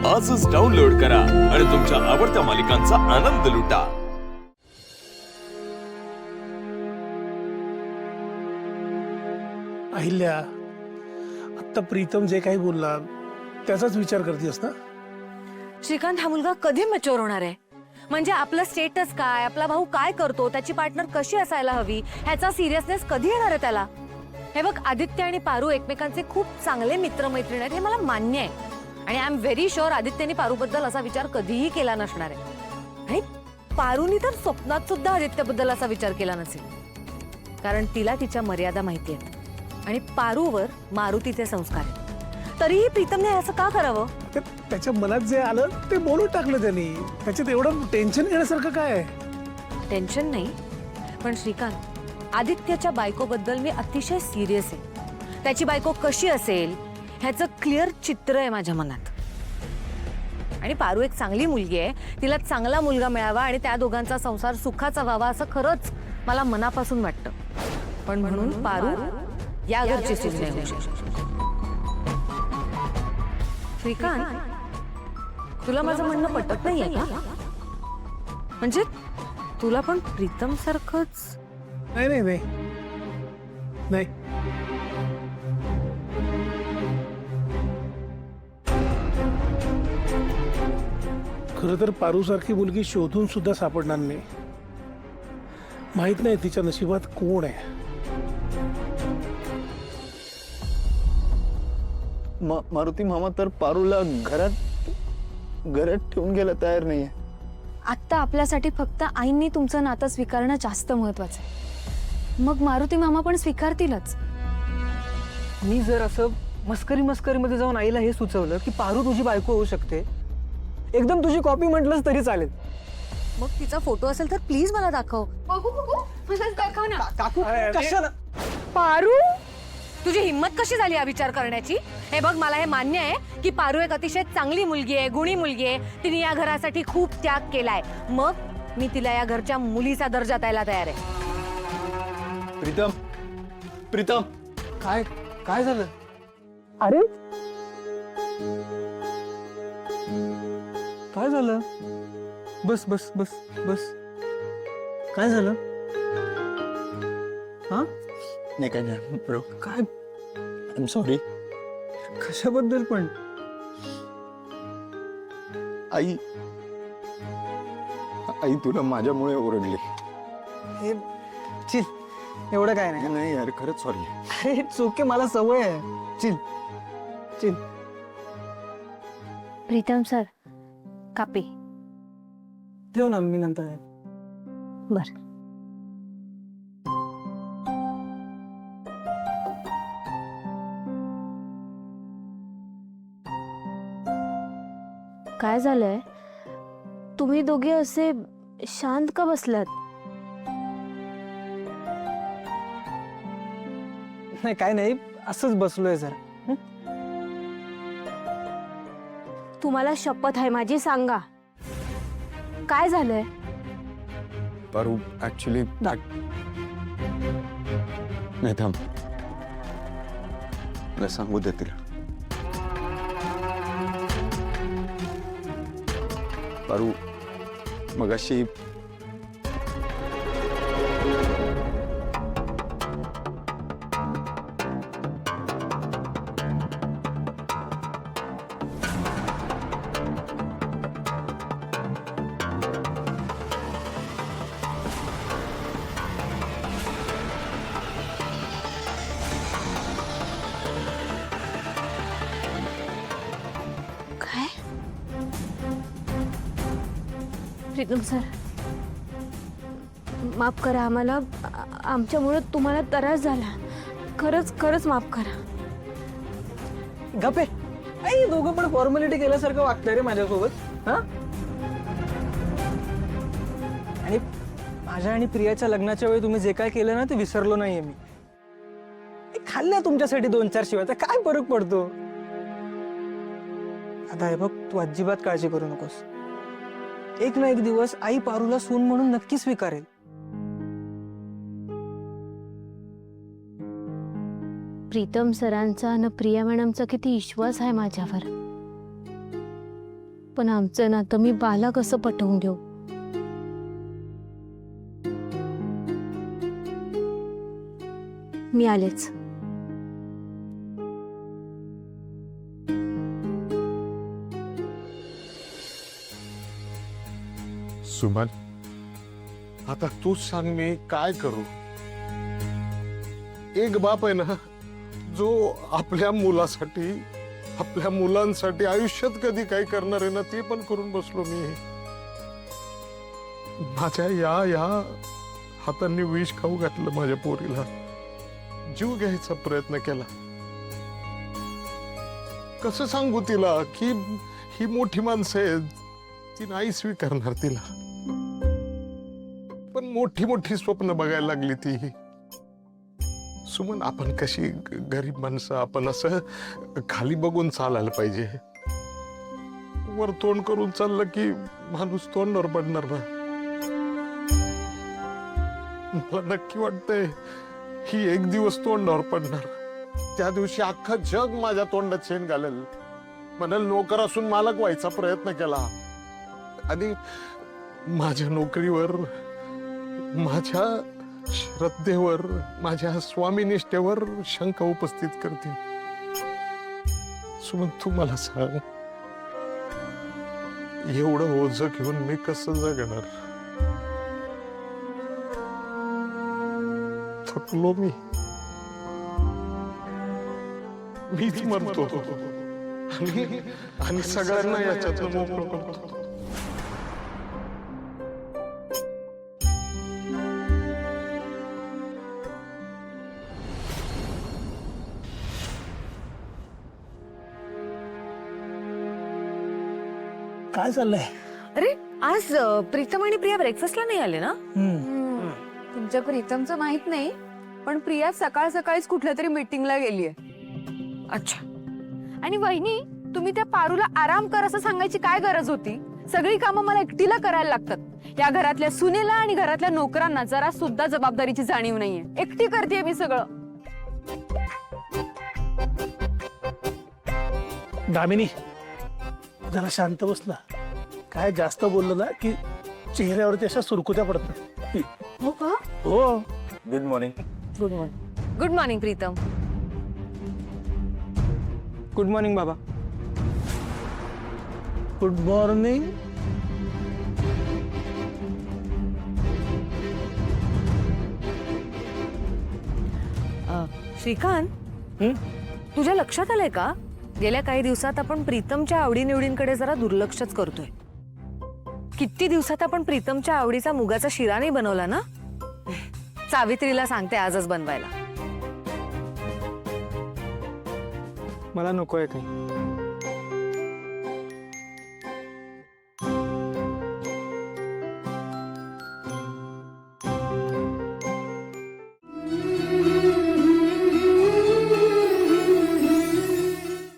आजच डाउनलोड करा आणि तुमच्या आवडत्या मालिकांचा आनंद लुटा। अहिल्या, आता प्रीतम जे काही बोलला त्याचाच विचार करतेस ना? श्रीकांत, हा मुलगा कधी मॅच्युअर होणार आहे? म्हणजे आपलं स्टेटस काय, आपला भाऊ काय करतो, त्याची पार्टनर कशी असायला हवी, ह्याचा सिरियसनेस कधी येणार आहे त्याला? हे बघ, आदित्य आणि पारू एकमेकांचे खूप चांगले मित्रमैत्रीण आहेत, हे मला मान्य आहे। आणि आय एम व्हेरी शुअर आदित्यने पारूबद्दल असा विचार कधीही केला नसणार आहे। आणि पारूनी तर स्वप्नात सुद्धा आदित्यबद्दल असा विचार केला नसेल, कारण तिला तिच्या मर्यादा माहिती आहेत आणि पारूवर मारुतीचे संस्कार आहेत। तरीही प्रीतमने असं का करावं? त्याच्या मनात जे आलं ते बोलून टाकलं त्यांनी। त्याच्यात एवढं टेन्शन घेण्यासारखं काय आहे? टेन्शन नाही, पण श्रीकांत, आदित्यच्या बायकोबद्दल मी अतिशय सिरियस आहे। त्याची बायको कशी असेल ह्याचं क्लिअर चित्र आहे माझ्या मनात। आणि पारू एक चांगली मुलगी आहे, तिला चांगला मुलगा मिळावा आणि त्या दोघांचा संसार सुखाचा व्हावा असं खरंच मला मनापासून वाटतं। पण म्हणून पारू या घरची सून नाही होऊ शकत। श्रीकांत, तुला माझं म्हणणं पटत नाहीये का? म्हणजे तुला पण प्रीतम सारखंच? नाही नाही नाही नाही, खरं तर पारू सारखी मुलगी शोधून सुद्धा सापडणार नाही। माहित नाही तिच्या नशिबात कोण आहे। मारुती मामा तर पारूला घरात ठेवून गेला तयार नाहीये। आत्ता आपल्यासाठी फक्त आईंनी तुमचं नातं स्वीकारणं जास्त महत्वाचं आहे। मग मारुती मामा पण स्वीकारतीलच। मी जर असं मस्करीमध्ये जाऊन आईला हे सुचवलं की पारू तुझी बायको होऊ शकते, एकदम तुझी कॉपी म्हटलंच तरी चालेल, मग तिचा फोटो असेल तर प्लीज मला दाखव। दाखव ना। काकू कशाला? पारू, तुझी हिम्मत कशी झाली हा विचार करण्याची? हे बघ, मला हे मान्य आहे की पारू एक अतिशय चांगली मुलगी आहे, गुणी मुलगी आहे, तिने या घरासाठी खूप त्याग केलाय। मग मी तिला या घरच्या मुलीचा दर्जा द्यायला तयार आहे। प्रीतम काय झालं? अरे काय झालं? बस बस बस बस, काय झालं? हा? नाही काय नाही ब्रो, काय? I am sorry. कशाबद्दल पण? आई तुला माझ्यामुळे ओरडली। हे चिल, एवढं काय नाही। नाही यार, खरंच सॉरी। अरे चोके, मला सवय आहे। Chill chill. प्रीतम सर, कापे ठेव ना, मी नंतर आहे। बर। काय झालंय? तुम्ही दोघे असे शांत का बसलात? नाही काय नाही, असंच बसलोय जरा। तुम्हाला शपथ आहे माझी, सांगा काय झालंय? पारू ऍक्च्युली नाही, थांब, मला सांगू दे तिला। पारू मगाशी काय? प्रीतम सर, माफ करा आम्हाला, आमच्यामुळे तुम्हाला त्रास झाला। खरंच माफ करा। गप्पे, आई दोघं पण फॉर्मॅलिटी केल्यासारखं वागतंय रे माझ्यासोबत। हा? आणि माझ्या आणि प्रियाच्या लग्नाच्या वेळी तुम्ही जे काय केलं ना ते विसरलो नाहीये मी। खाल्ल्या तुमच्यासाठी 2-4 शिवाय, तर काय फरक पडतो? आता हे बघ, तू अजिबात काळजी करू नकोस। एक ना एक दिवस आई पारूला सून म्हणून नक्की स्वीकारेल। प्रीतम सरांचा आणि प्रिया मॅडमचा किती विश्वास आहे माझ्यावर। पण आमचं नातं मी बाला कसं पटवून घेऊ? मी आलेच. सुमन, आता तूच सांग मी काय करू? एक बाप आहे ना, जो आपल्या मुलासाठी, आपल्या मुलांसाठी आयुष्यात कधी काय करणार आहे ना, ते पण करून बसलो मी. माझ्या या हातांनी विष खाऊ घातलं माझ्या पोरीला, जीव घ्यायचा प्रयत्न केला. कसं सांगू तिला की ही मोठी माणसं आहेत, ती नाही स्वीकारणार तिला. पण मोठी मोठी स्वप्न बघायला लागली ती. सुमन, आपण कशी गरीब माणसं, आपण असं खाली बघून चालायला पाहिजे. वर तोंड करून चाललं की माणूस तोंडावर पडणार ना. मला नक्की वाटतंय ही एक दिवस तोंडावर पडणार. त्या दिवशी अख्खं जग माझ्या तोंडात शेण घालेल, म्हणाल नोकर असून मालक व्हायचा प्रयत्न केला, आणि माझ्या नोकरीवर, माझ्या श्रद्धेवर, माझ्या स्वामीनिष्ठेवर शंका उपस्थित करते. सुमन, तू मला सांग, एवढं ओझं घेऊन मी कसं जगणार? थकलो मीच मरतो आणि सगळ्यांना याच्यातून मोकळं करतो. काय चाललंय? अरे आज प्रीतम आणि प्रिया ब्रेकफास्टला नाही आले ना? तुमच्या प्रीतमचं माहित नाही, पण प्रिया सकाळ सकाळीच कुठल्या तरी मीटिंगला गेलीये. अच्छा. आणि वहिनी, तुम्ही त्या पारूला आराम कर असं सांगायची काय गरज होती? सगळी कामं मला एकटीला करायला लागतात. या घरातल्या सुनेला आणि घरातल्या नोकरांना जरा सुद्धा जबाबदारीची जाणीव नाहीये. एकटी करतेय मी सगळं. दामिनी, जरा शांत बस ना. काय जास्त बोललं ना की चेहऱ्यावरती अशा सुरकुत्या पडतात. हो का? हो. Good morning. Good morning. Good morning Pritam. Good morning बाबा. Good morning. श्रीकांत, तुझ्या लक्षात आलंय का, गेल्या काही दिवसात आपण प्रीतमच्या आवडीनिवडींकडे जरा दुर्लक्षच करतोय. किती दिवसात आपण प्रीतमच्या आवडीचा मुगाचा शिरा नाही बनवला ना? सावित्रीला सांगते आजच बनवायला. मला नकोय काही.